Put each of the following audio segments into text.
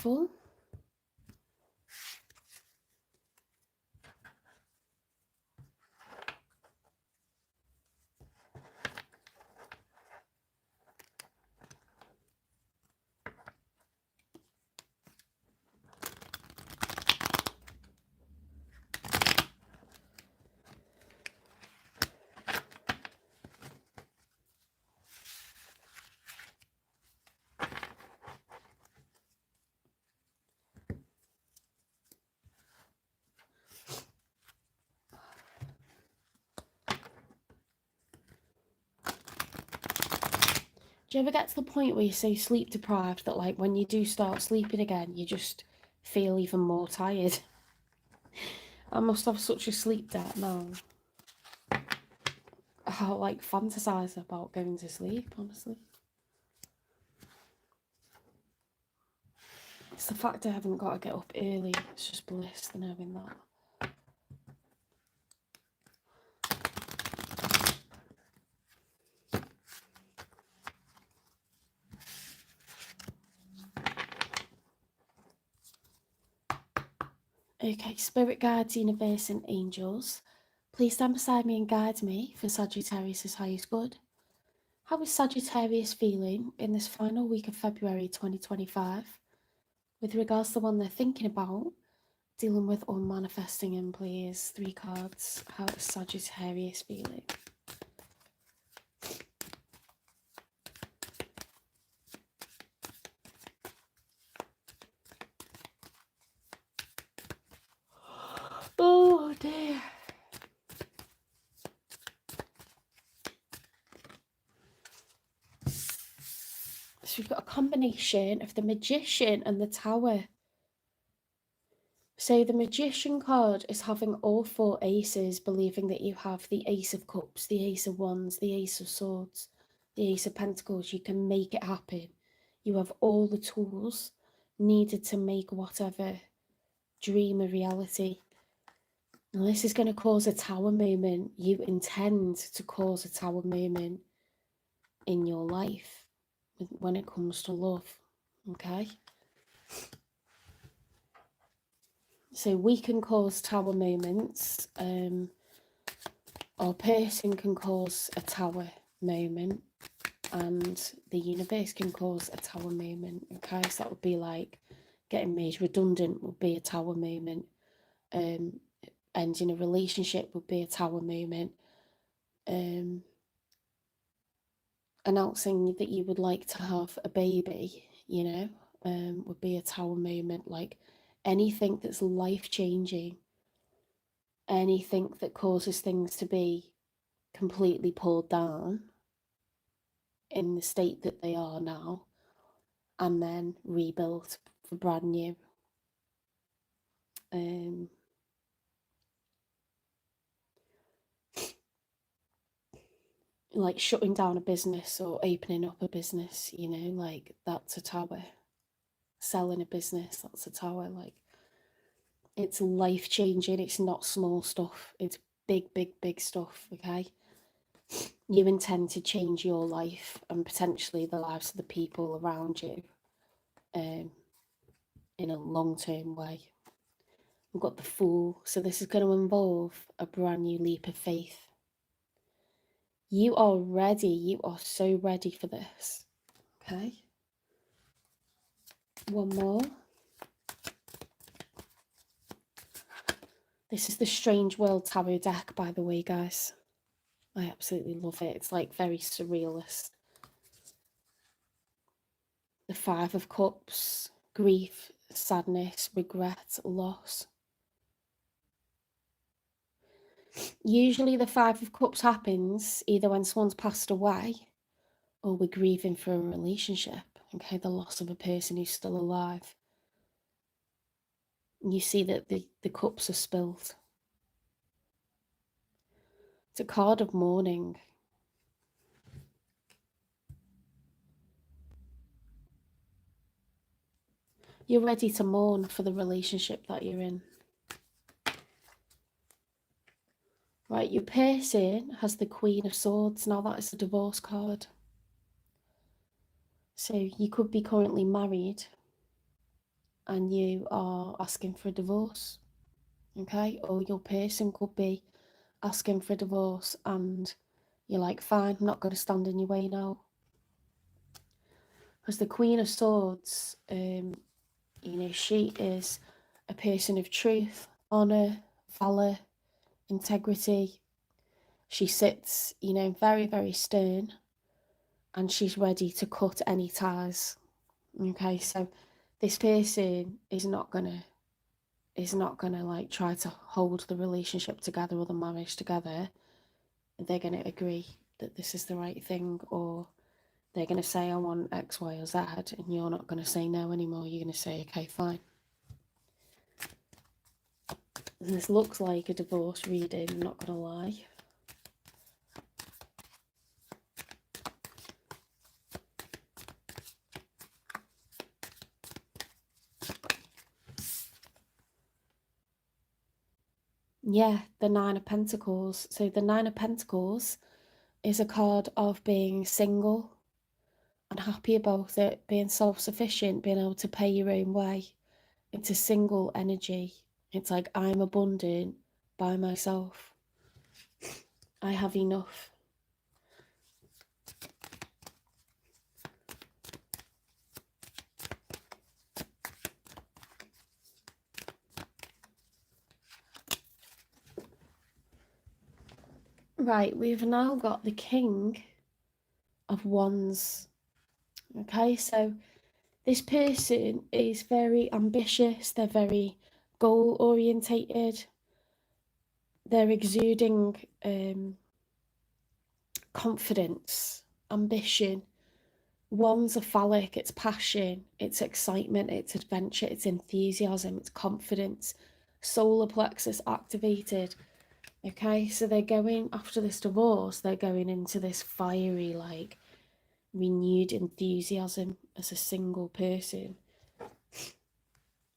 beautiful. Do you ever get to the point where you're so sleep deprived that, like, when you do start sleeping again, you just feel even more tired? I must have such a sleep debt now. I like fantasize about going to sleep, honestly. It's the fact I haven't got to get up early. It's just bliss knowing that. Okay, spirit guides, universe and angels, please stand beside me and guide me for Sagittarius' highest good. How is Sagittarius feeling in this final week of February 2025 with regards to the one they're thinking about, dealing with or manifesting in, please? 3 cards. How is Sagittarius feeling? Oh dear. So we've got a combination of the Magician and the Tower. So the Magician card is having all 4 aces, believing that you have the Ace of Cups, the Ace of Wands, the Ace of Swords, the Ace of Pentacles. You can make it happen. You have all the tools needed to make whatever dream a reality. And this is going to cause a Tower moment. You intend to cause a Tower moment in your life when it comes to love, okay? So we can cause Tower moments, our person can cause a Tower moment, and the universe can cause a Tower moment, okay? So that would be like getting made redundant would be a Tower moment, ending a relationship would be a Tower moment, announcing that you would like to have a baby, you know, would be a Tower moment. Like anything that's life-changing, anything that causes things to be completely pulled down in the state that they are now and then rebuilt for brand new. Like shutting down a business or opening up a business, you know, like that's a Tower. Selling a business, that's a Tower. Like it's life-changing. It's not small stuff. It's big, big, big stuff, okay? You intend to change your life and potentially the lives of the people around you in a long-term way. We've got the Fool, so this is going to involve a brand new leap of faith. You are ready. You are so ready for this, okay? One more. This is the Strange World Tarot deck, by the way, guys. I absolutely love it. It's like very surrealist. The 5 of Cups, grief, sadness, regret, loss. Usually the 5 of Cups happens either when someone's passed away or we're grieving for a relationship, okay, the loss of a person who's still alive. And you see that the cups are spilled. It's a card of mourning. You're ready to mourn for the relationship that you're in. Right, your person has the Queen of Swords. Now that is a divorce card. So you could be currently married and you are asking for a divorce, okay? Or your person could be asking for a divorce and you're like, fine, I'm not going to stand in your way now. Because the Queen of Swords, she is a person of truth, honour, valour, integrity. She sits, very, very stern, and she's ready to cut any ties. Okay, so this person is not gonna like try to hold the relationship together or the marriage together. They're gonna agree that this is the right thing, or they're gonna say I want X, Y, or Z, and you're not gonna say no anymore. You're gonna say okay, fine. And this looks like a divorce reading, I'm not gonna lie. Yeah, the Nine of Pentacles. So the Nine of Pentacles is a card of being single and happy about it, being self-sufficient, being able to pay your own way. It's a single energy. It's like, I'm abundant by myself. I have enough. Right, we've now got the King of Wands. Okay, so this person is very ambitious, they're very goal orientated, they're exuding confidence, ambition. Wands are phallic, it's passion, it's excitement, it's adventure, it's enthusiasm, it's confidence. Solar plexus activated. Okay, so they're going, after this divorce, they're going into this fiery, like, renewed enthusiasm as a single person.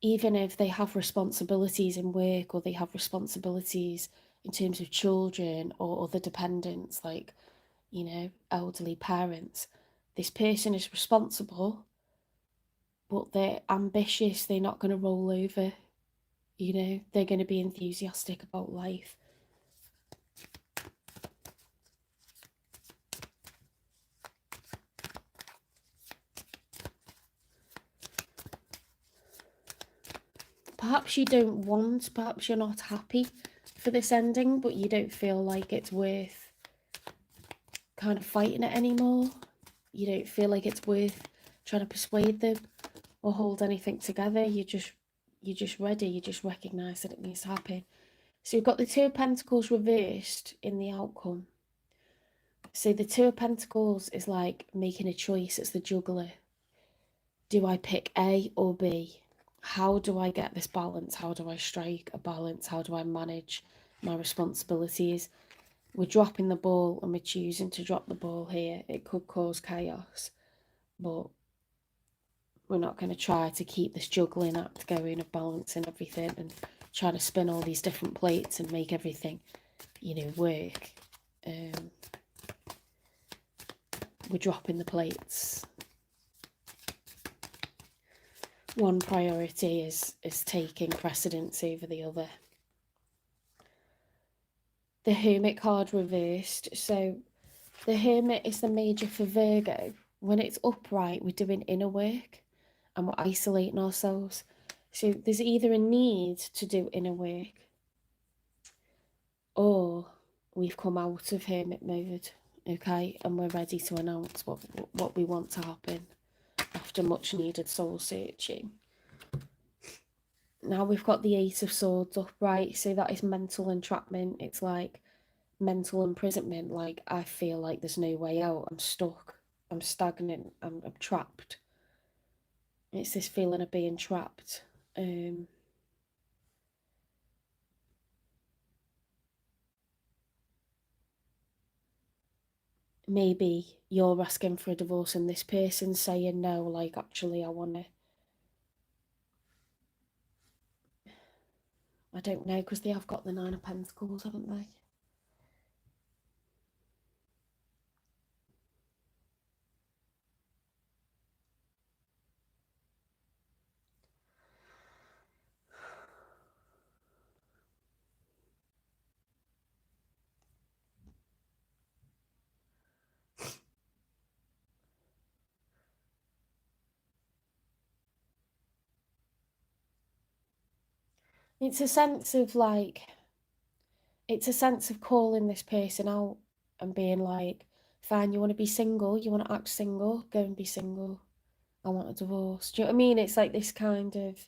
Even if they have responsibilities in work, or they have responsibilities in terms of children or other dependents, like, elderly parents, this person is responsible, but they're ambitious, they're not going to roll over, they're going to be enthusiastic about life. Perhaps you don't want, perhaps you're not happy for this ending, but you don't feel like it's worth kind of fighting it anymore. You don't feel like it's worth trying to persuade them or hold anything together. You're just ready. You just recognise that it needs to happen. So you've got the Two of Pentacles reversed in the outcome. So the Two of Pentacles is like making a choice. It's the juggler. Do I pick A or B? How do I get this balance? How do I strike a balance? How do I manage my responsibilities? We're dropping the ball and we're choosing to drop the ball here. It could cause chaos, but we're not going to try to keep this juggling act going of balancing everything and trying to spin all these different plates and make everything, work. We're dropping the plates. One priority is taking precedence over the other. The Hermit card reversed. So the Hermit is the major for Virgo. When it's upright, we're doing inner work and we're isolating ourselves. So there's either a need to do inner work, or we've come out of Hermit mode, okay, and we're ready to announce what we want to happen after much needed soul searching. Now we've got the Eight of Swords upright, so that is mental entrapment. It's like mental imprisonment, like I feel like there's no way out, I'm stuck, I'm stagnant, I'm trapped. It's this feeling of being trapped. Maybe you're asking for a divorce and this person's saying no, like, actually I want to, I don't know, because they have got the Nine of Pentacles, haven't they? It's a sense of like, it's a sense of calling this person out and being like, fine, you want to be single, you want to act single, go and be single. I want a divorce. Do you know what I mean? It's like this kind of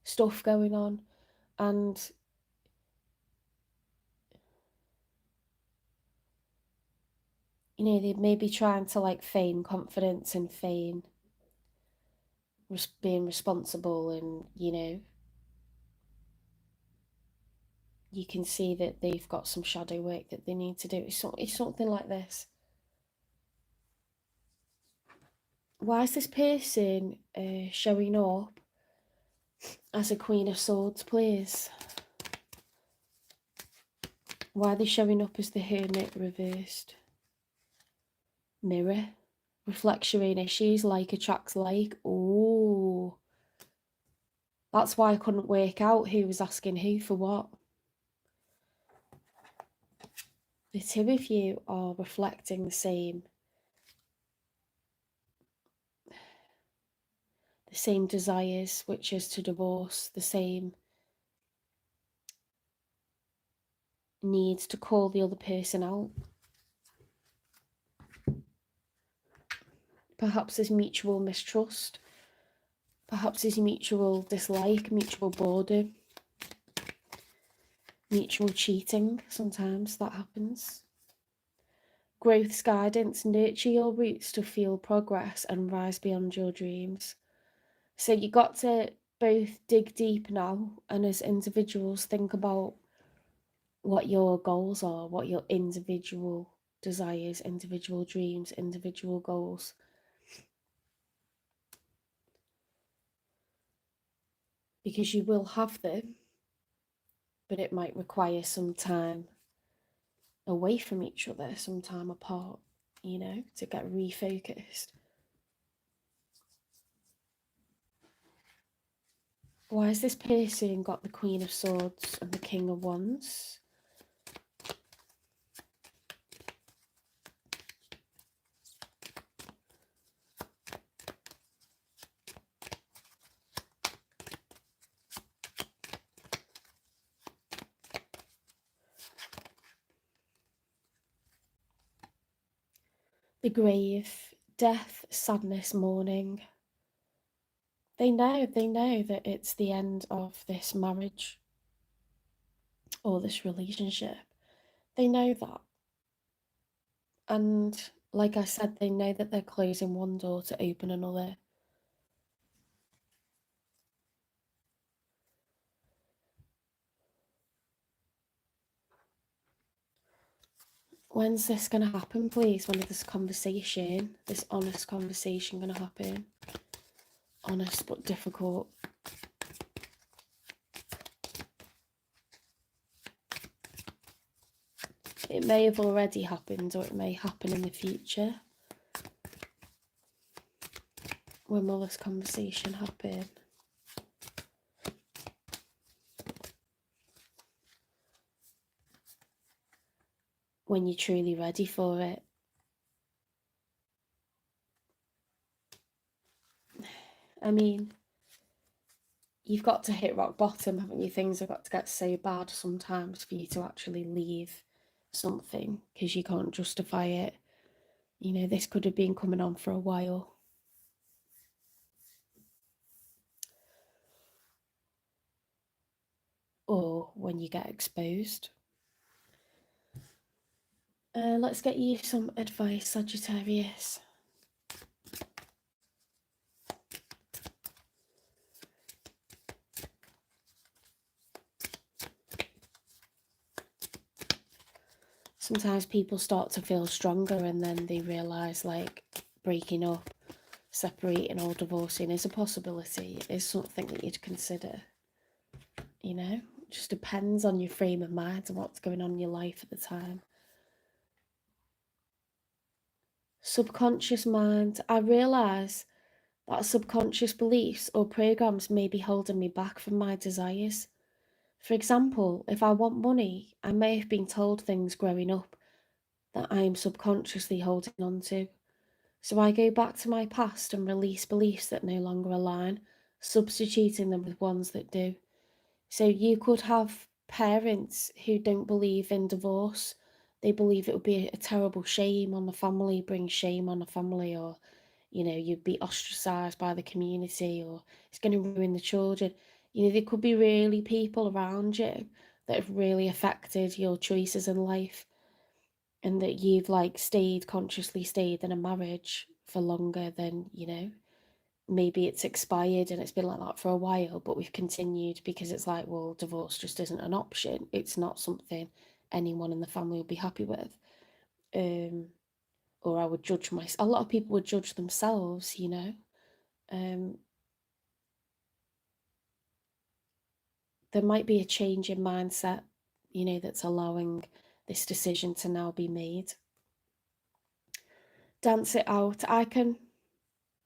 stuff going on. And you know, they may be trying to like feign confidence and feign being responsible, and you know, you can see that they've got some shadow work that they need to do. It's something like this. Why is this person showing up as a Queen of Swords, please? Why are they showing up as the Hermit reversed? Mirror. Reflection issues, like attracts like. Oh. That's why I couldn't work out who was asking who for what. The two of you are reflecting the same desires, which is to divorce, the same needs to call the other person out. Perhaps there's mutual mistrust. Perhaps there's mutual dislike, mutual boredom, mutual cheating. Sometimes that happens. Growth's guidance, nurture your roots to feel progress and rise beyond your dreams. So you got to both dig deep now and as individuals think about what your goals are, what your individual desires, individual dreams, individual goals. Because you will have them, but it might require some time away from each other, some time apart, you know, to get refocused. Why has this person got the Queen of Swords and the King of Wands? The grave, death, sadness, mourning. They know that it's the end of this marriage or this relationship. They know that. And like I said, they know that they're closing one door to open another. When's this going to happen, please? When is this conversation, this honest conversation going to happen? Honest but difficult. It may have already happened, or it may happen in the future. When will this conversation happen? When you're truly ready for it. I mean, you've got to hit rock bottom, haven't you? Things have got to get so bad sometimes for you to actually leave something, because you can't justify it. You know, this could have been coming on for a while. Or when you get exposed. Let's get you some advice, Sagittarius. Sometimes people start to feel stronger and then they realise like breaking up, separating or divorcing is a possibility, is something that you'd consider. You know, it just depends on your frame of mind and what's going on in your life at the time. Subconscious mind. I realise that subconscious beliefs or programs may be holding me back from my desires. For example, if I want money, I may have been told things growing up that I am subconsciously holding on to. So I go back to my past and release beliefs that no longer align, substituting them with ones that do. So you could have parents who don't believe in divorce. They believe it would be a terrible shame on the family, bring shame on the family, or you'd be ostracized by the community, or it's going to ruin the children. There could be really people around you that have really affected your choices in life, and that you've consciously stayed in a marriage for longer than, maybe it's expired and it's been like that for a while, but we've continued because it's like, well, divorce just isn't an option. It's not something anyone in the family would be happy with. Or I would judge myself. A lot of people would judge themselves, There might be a change in mindset, that's allowing this decision to now be made. Dance it out. I can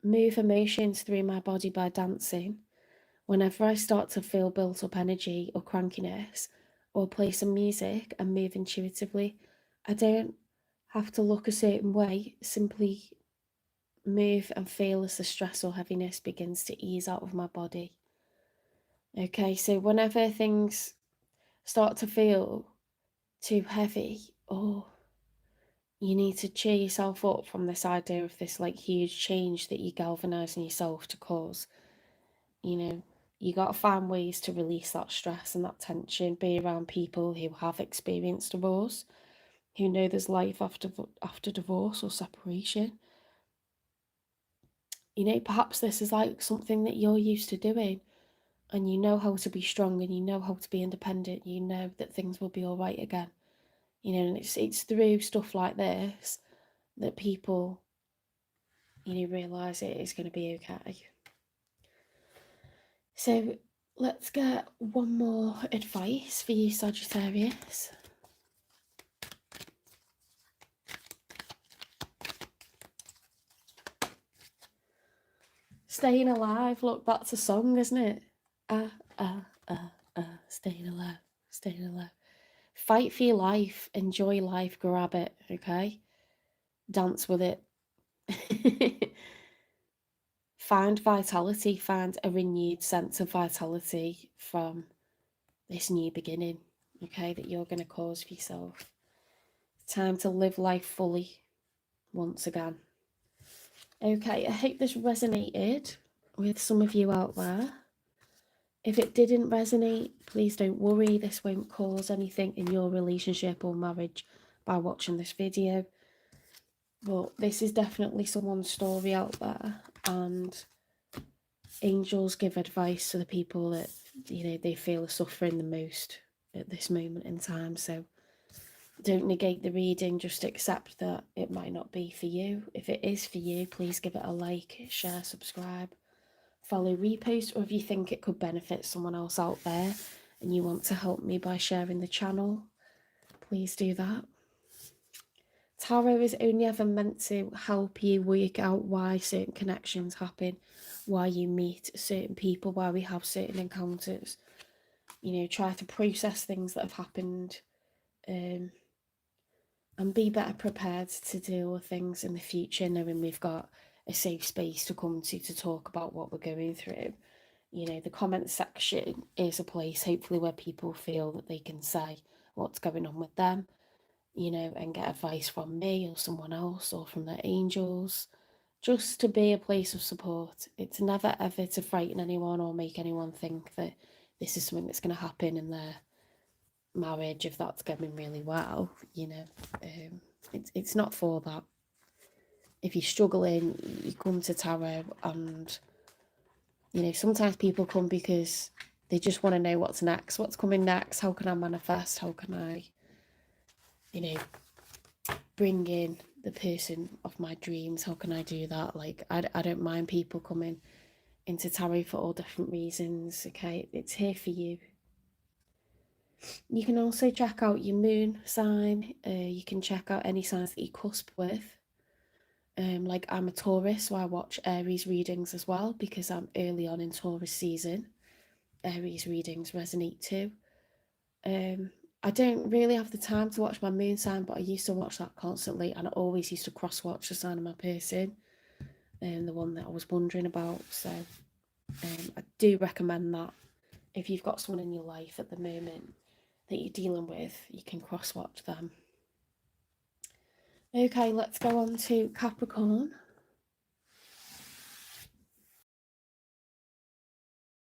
move emotions through my body by dancing. Whenever I start to feel built up energy or crankiness, or play some music and move intuitively, I don't have to look a certain way, simply move and feel as the stress or heaviness begins to ease out of my body. Okay, so whenever things start to feel too heavy, or you need to cheer yourself up from this idea of this huge change that you're galvanizing yourself to cause, you got to find ways to release that stress and that tension. Be around people who have experienced divorce, who know there's life after divorce or separation. Perhaps this is something that you're used to doing, and you know how to be strong, and you know how to be independent. You know that things will be all right again. And it's through stuff like this that people, realise it is going to be okay. So let's get one more advice for you, Sagittarius. Staying alive. Look, that's a song, isn't it? Staying alive, staying alive. Fight for your life, enjoy life, grab it, okay? Dance with it. Find vitality, find a renewed sense of vitality from this new beginning, okay, that you're going to cause for yourself. Time to live life fully once again. Okay, I hope this resonated with some of you out there. If it didn't resonate, please don't worry. This won't cause anything in your relationship or marriage by watching this video. But this is definitely someone's story out there, and angels give advice to the people that they feel are suffering the most at this moment in time. So don't negate the reading, just accept that it might not be for you. If it is for you, please give it a like, share, subscribe, follow, repost, or if you think it could benefit someone else out there and you want to help me by sharing the channel, please do that. Tarot is only ever meant to help you work out why certain connections happen, why you meet certain people, why we have certain encounters. Try to process things that have happened, and be better prepared to deal with things in the future, knowing we've got a safe space to come to talk about what we're going through. The comment section is a place, hopefully, where people feel that they can say what's going on with them, and get advice from me or someone else or from their angels, just to be a place of support. It's never ever to frighten anyone or make anyone think that this is something that's going to happen in their marriage if that's going really well. It's not for that. If you're struggling, you come to tarot, and sometimes people come because they just want to know what's next, what's coming next, how can I manifest, how can I bring in the person of my dreams, how can I do that. I don't mind people coming into tarot for all different reasons, okay? It's here for you. You can also check out your moon sign. You can check out any signs that you cusp with. I'm a Taurus, so I watch Aries readings as well because I'm early on in Taurus season. Aries readings resonate too. I don't really have the time to watch my moon sign, but I used to watch that constantly, and I always used to cross-watch the sign of my person, the one that I was wondering about. So I do recommend that if you've got someone in your life at the moment that you're dealing with, you can cross watch them. Okay, let's go on to Capricorn.